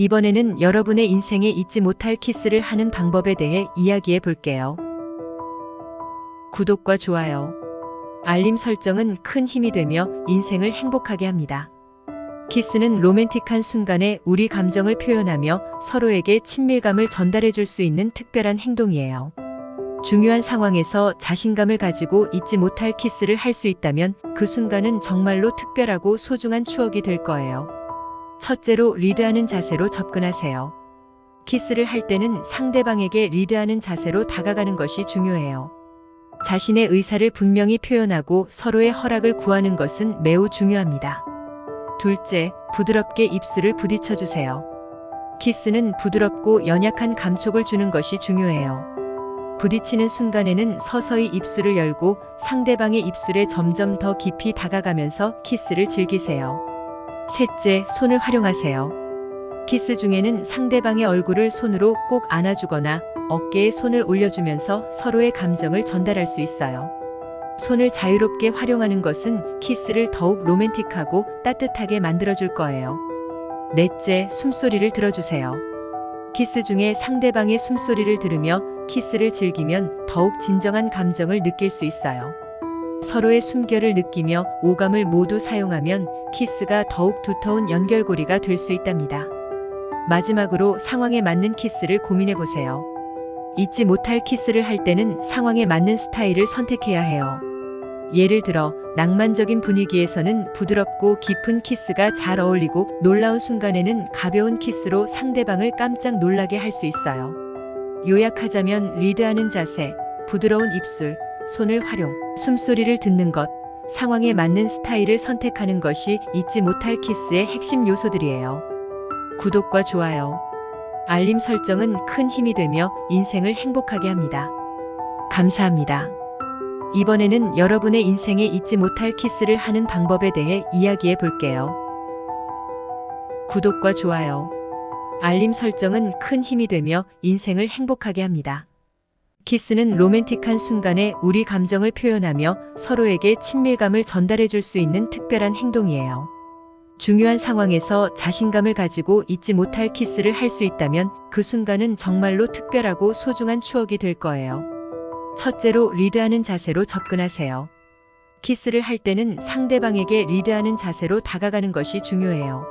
이번에는 여러분의 인생에 잊지 못할 키스를 하는 방법에 대해 이야기해 볼게요. 구독과 좋아요, 알림 설정은 큰 힘이 되며 인생을 행복하게 합니다. 키스는 로맨틱한 순간에 우리 감정을 표현하며 서로에게 친밀감을 전달해 줄 수 있는 특별한 행동이에요. 중요한 상황에서 자신감을 가지고 잊지 못할 키스를 할 수 있다면 그 순간은 정말로 특별하고 소중한 추억이 될 거예요. 첫째로, 리드하는 자세로 접근하세요. 키스를 할 때는 상대방에게 리드하는 자세로 다가가는 것이 중요해요. 자신의 의사를 분명히 표현하고 서로의 허락을 구하는 것은 매우 중요합니다. 둘째, 부드럽게 입술을 부딪혀 주세요. 키스는 부드럽고 연약한 감촉을 주는 것이 중요해요. 부딪히는 순간에는 서서히 입술을 열고 상대방의 입술에 점점 더 깊이 다가가면서 키스를 즐기세요. 셋째, 손을 활용하세요. 키스 중에는 상대방의 얼굴을 손으로 꼭 안아주거나 어깨에 손을 올려주면서 서로의 감정을 전달할 수 있어요. 손을 자유롭게 활용하는 것은 키스를 더욱 로맨틱하고 따뜻하게 만들어줄 거예요. 넷째, 숨소리를 들어주세요. 키스 중에 상대방의 숨소리를 들으며 키스를 즐기면 더욱 진정한 감정을 느낄 수 있어요. 서로의 숨결을 느끼며 오감을 모두 사용하면 키스가 더욱 두터운 연결고리가 될 수 있답니다. 마지막으로, 상황에 맞는 키스를 고민해 보세요. 잊지 못할 키스를 할 때는 상황에 맞는 스타일을 선택해야 해요. 예를 들어, 낭만적인 분위기에서는 부드럽고 깊은 키스가 잘 어울리고, 놀라운 순간에는 가벼운 키스로 상대방을 깜짝 놀라게 할 수 있어요. 요약하자면, 리드하는 자세, 부드러운 입술, 손을 활용, 숨소리를 듣는 것, 상황에 맞는 스타일을 선택하는 것이 잊지 못할 키스의 핵심 요소들이에요. 구독과 좋아요, 알림 설정은 큰 힘이 되며 인생을 행복하게 합니다. 감사합니다. 이번에는 여러분의 인생에 잊지 못할 키스를 하는 방법에 대해 이야기해 볼게요. 구독과 좋아요, 알림 설정은 큰 힘이 되며 인생을 행복하게 합니다. 키스는 로맨틱한 순간에 우리 감정을 표현하며 서로에게 친밀감을 전달해 줄 수 있는 특별한 행동이에요. 중요한 상황에서 자신감을 가지고 잊지 못할 키스를 할 수 있다면 그 순간은 정말로 특별하고 소중한 추억이 될 거예요. 첫째로, 리드하는 자세로 접근하세요. 키스를 할 때는 상대방에게 리드하는 자세로 다가가는 것이 중요해요.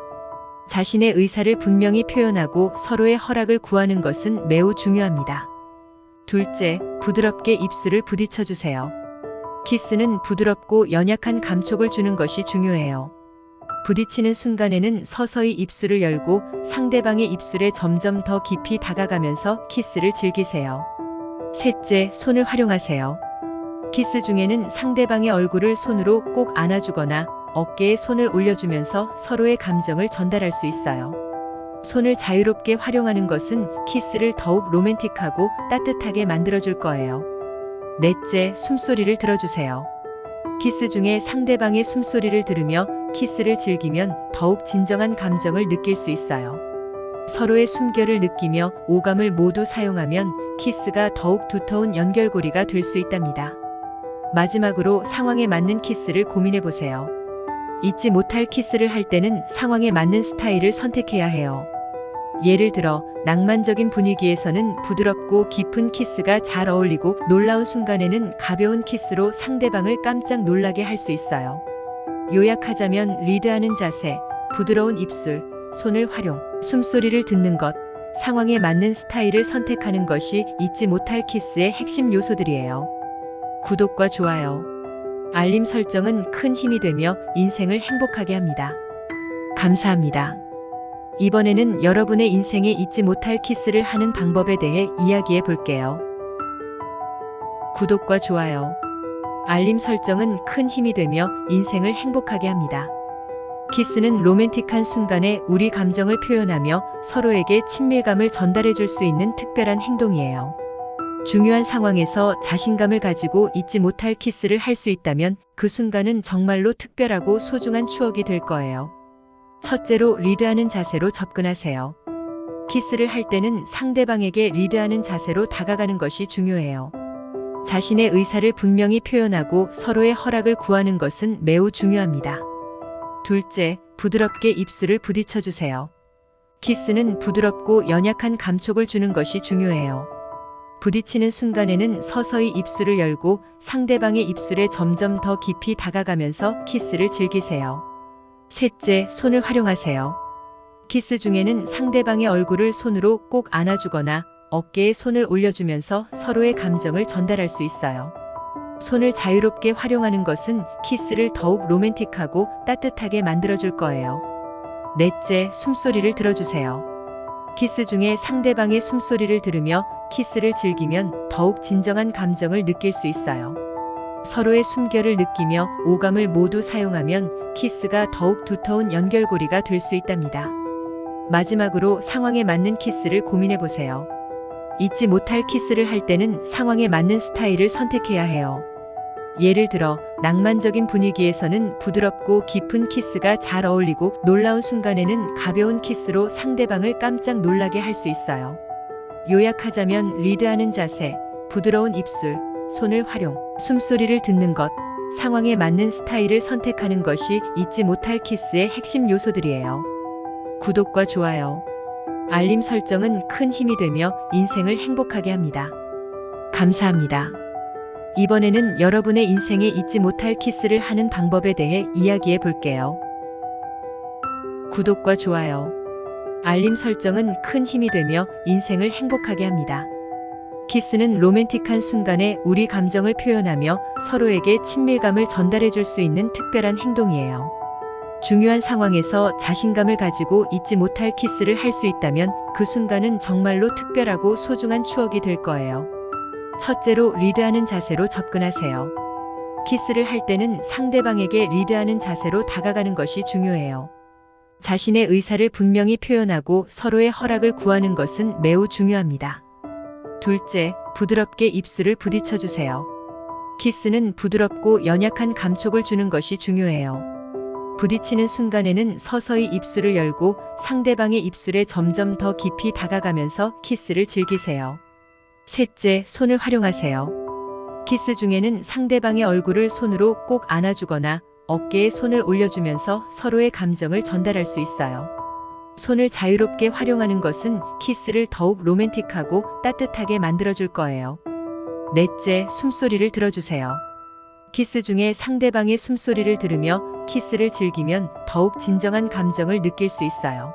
자신의 의사를 분명히 표현하고 서로의 허락을 구하는 것은 매우 중요합니다. 둘째, 부드럽게 입술을 부딪혀 주세요. 키스는 부드럽고 연약한 감촉을 주는 것이 중요해요. 부딪히는 순간에는 서서히 입술을 열고 상대방의 입술에 점점 더 깊이 다가가면서 키스를 즐기세요. 셋째, 손을 활용하세요. 키스 중에는 상대방의 얼굴을 손으로 꼭 안아주거나 어깨에 손을 올려주면서 서로의 감정을 전달할 수 있어요. 손을 자유롭게 활용하는 것은 키스를 더욱 로맨틱하고 따뜻하게 만들어줄 거예요. 넷째, 숨소리를 들어주세요. 키스 중에 상대방의 숨소리를 들으며 키스를 즐기면 더욱 진정한 감정을 느낄 수 있어요. 서로의 숨결을 느끼며 오감을 모두 사용하면 키스가 더욱 두터운 연결고리가 될 수 있답니다. 마지막으로, 상황에 맞는 키스를 고민해 보세요. 잊지 못할 키스를 할 때는 상황에 맞는 스타일을 선택해야 해요. 예를 들어, 낭만적인 분위기에서는 부드럽고 깊은 키스가 잘 어울리고, 놀라운 순간에는 가벼운 키스로 상대방을 깜짝 놀라게 할 수 있어요. 요약하자면, 리드하는 자세, 부드러운 입술, 손을 활용, 숨소리를 듣는 것, 상황에 맞는 스타일을 선택하는 것이 잊지 못할 키스의 핵심 요소들이에요. 구독과 좋아요, 알림 설정은 큰 힘이 되며 인생을 행복하게 합니다. 감사합니다. 이번에는 여러분의 인생에 잊지 못할 키스를 하는 방법에 대해 이야기해 볼게요. 구독과 좋아요, 알림 설정은 큰 힘이 되며 인생을 행복하게 합니다. 키스는 로맨틱한 순간에 우리 감정을 표현하며 서로에게 친밀감을 전달해 줄 수 있는 특별한 행동이에요. 중요한 상황에서 자신감을 가지고 잊지 못할 키스를 할 수 있다면 그 순간은 정말로 특별하고 소중한 추억이 될 거예요. 첫째로, 리드하는 자세로 접근하세요. 키스를 할 때는 상대방에게 리드하는 자세로 다가가는 것이 중요해요. 자신의 의사를 분명히 표현하고 서로의 허락을 구하는 것은 매우 중요합니다. 둘째, 부드럽게 입술을 부딪혀 주세요. 키스는 부드럽고 연약한 감촉을 주는 것이 중요해요. 부딪히는 순간에는 서서히 입술을 열고 상대방의 입술에 점점 더 깊이 다가가면서 키스를 즐기세요. 셋째, 손을 활용하세요. 키스 중에는 상대방의 얼굴을 손으로 꼭 안아주거나 어깨에 손을 올려주면서 서로의 감정을 전달할 수 있어요. 손을 자유롭게 활용하는 것은 키스를 더욱 로맨틱하고 따뜻하게 만들어줄 거예요. 넷째, 숨소리를 들어주세요. 키스 중에 상대방의 숨소리를 들으며 키스를 즐기면 더욱 진정한 감정을 느낄 수 있어요. 서로의 숨결을 느끼며 오감을 모두 사용하면 키스가 더욱 두터운 연결고리가 될 수 있답니다. 마지막으로 상황에 맞는 키스를 고민해보세요. 잊지 못할 키스를 할 때는 상황에 맞는 스타일을 선택해야 해요. 예를 들어 낭만적인 분위기에서는 부드럽고 깊은 키스가 잘 어울리고 놀라운 순간에는 가벼운 키스로 상대방을 깜짝 놀라게 할 수 있어요. 요약하자면 리드하는 자세, 부드러운 입술, 손을 활용, 숨소리를 듣는 것, 상황에 맞는 스타일을 선택하는 것이 잊지 못할 키스의 핵심 요소들이에요. 구독과 좋아요, 알림 설정은 큰 힘이 되며 인생을 행복하게 합니다. 감사합니다. 이번에는 여러분의 인생에 잊지 못할 키스를 하는 방법에 대해 이야기해 볼게요. 구독과 좋아요, 알림 설정은 큰 힘이 되며 인생을 행복하게 합니다. 키스는 로맨틱한 순간에 우리 감정을 표현하며 서로에게 친밀감을 전달해 줄 수 있는 특별한 행동이에요. 중요한 상황에서 자신감을 가지고 잊지 못할 키스를 할 수 있다면 그 순간은 정말로 특별하고 소중한 추억이 될 거예요. 첫째로, 리드하는 자세로 접근하세요. 키스를 할 때는 상대방에게 리드하는 자세로 다가가는 것이 중요해요. 자신의 의사를 분명히 표현하고 서로의 허락을 구하는 것은 매우 중요합니다. 둘째, 부드럽게 입술을 부딪혀 주세요. 키스는 부드럽고 연약한 감촉을 주는 것이 중요해요. 부딪히는 순간에는 서서히 입술을 열고 상대방의 입술에 점점 더 깊이 다가가면서 키스를 즐기세요. 셋째, 손을 활용하세요. 키스 중에는 상대방의 얼굴을 손으로 꼭 안아주거나 어깨에 손을 올려주면서 서로의 감정을 전달할 수 있어요. 손을 자유롭게 활용하는 것은 키스를 더욱 로맨틱하고 따뜻하게 만들어줄 거예요. 넷째, 숨소리를 들어주세요. 키스 중에 상대방의 숨소리를 들으며 키스를 즐기면 더욱 진정한 감정을 느낄 수 있어요.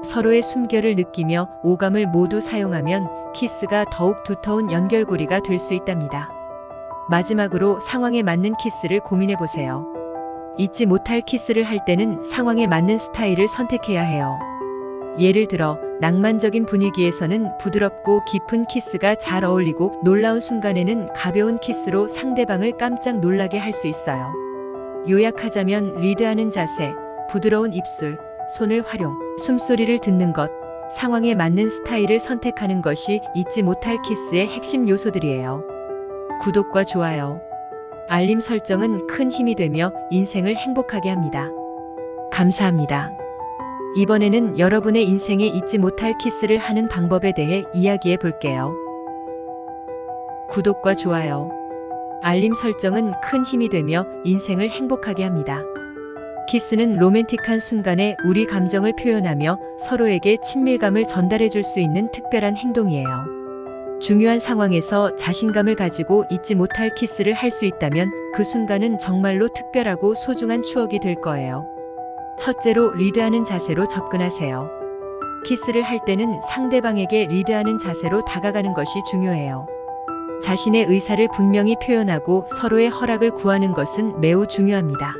서로의 숨결을 느끼며 오감을 모두 사용하면 키스가 더욱 두터운 연결고리가 될 수 있답니다. 마지막으로 상황에 맞는 키스를 고민해보세요. 잊지 못할 키스를 할 때는 상황에 맞는 스타일을 선택해야 해요. 예를 들어 낭만적인 분위기에서는 부드럽고 깊은 키스가 잘 어울리고 놀라운 순간에는 가벼운 키스로 상대방을 깜짝 놀라게 할 수 있어요. 요약하자면 리드하는 자세, 부드러운 입술, 손을 활용, 숨소리를 듣는 것, 상황에 맞는 스타일을 선택하는 것이 잊지 못할 키스의 핵심 요소들이에요. 구독과 좋아요, 알림 설정은 큰 힘이 되며 인생을 행복하게 합니다. 감사합니다. 이번에는 여러분의 인생에 잊지 못할 키스를 하는 방법에 대해 이야기해 볼게요. 구독과 좋아요, 알림 설정은 큰 힘이 되며 인생을 행복하게 합니다. 키스는 로맨틱한 순간에 우리 감정을 표현하며 서로에게 친밀감을 전달해 줄 수 있는 특별한 행동이에요. 중요한 상황에서 자신감을 가지고 잊지 못할 키스를 할 수 있다면 그 순간은 정말로 특별하고 소중한 추억이 될 거예요. 첫째로, 리드하는 자세로 접근하세요. 키스를 할 때는 상대방에게 리드하는 자세로 다가가는 것이 중요해요. 자신의 의사를 분명히 표현하고 서로의 허락을 구하는 것은 매우 중요합니다.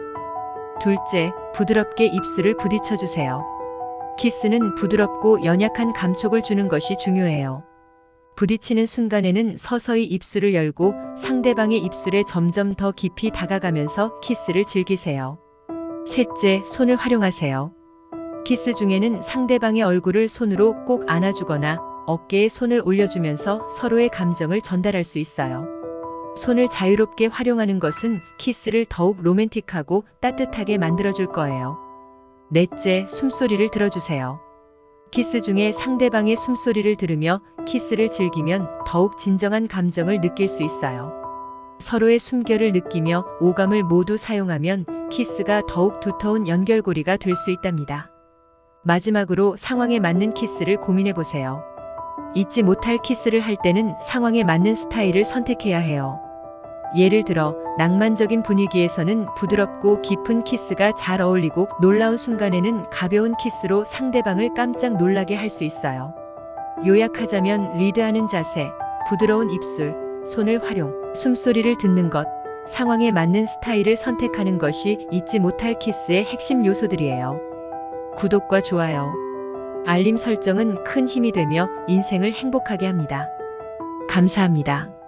둘째, 부드럽게 입술을 부딪혀 주세요. 키스는 부드럽고 연약한 감촉을 주는 것이 중요해요. 부딪히는 순간에는 서서히 입술을 열고 상대방의 입술에 점점 더 깊이 다가가면서 키스를 즐기세요. 셋째, 손을 활용하세요. 키스 중에는 상대방의 얼굴을 손으로 꼭 안아주거나 어깨에 손을 올려주면서 서로의 감정을 전달할 수 있어요. 손을 자유롭게 활용하는 것은 키스를 더욱 로맨틱하고 따뜻하게 만들어줄 거예요. 넷째, 숨소리를 들어주세요. 키스 중에 상대방의 숨소리를 들으며 키스를 즐기면 더욱 진정한 감정을 느낄 수 있어요. 서로의 숨결을 느끼며 오감을 모두 사용하면 키스가 더욱 두터운 연결고리가 될 수 있답니다. 마지막으로 상황에 맞는 키스를 고민해 보세요. 잊지 못할 키스를 할 때는 상황에 맞는 스타일을 선택해야 해요. 예를 들어, 낭만적인 분위기에서는 부드럽고 깊은 키스가 잘 어울리고 놀라운 순간에는 가벼운 키스로 상대방을 깜짝 놀라게 할 수 있어요. 요약하자면 리드하는 자세, 부드러운 입술, 손을 활용, 숨소리를 듣는 것, 상황에 맞는 스타일을 선택하는 것이 잊지 못할 키스의 핵심 요소들이에요. 구독과 좋아요, 알림 설정은 큰 힘이 되며 인생을 행복하게 합니다. 감사합니다.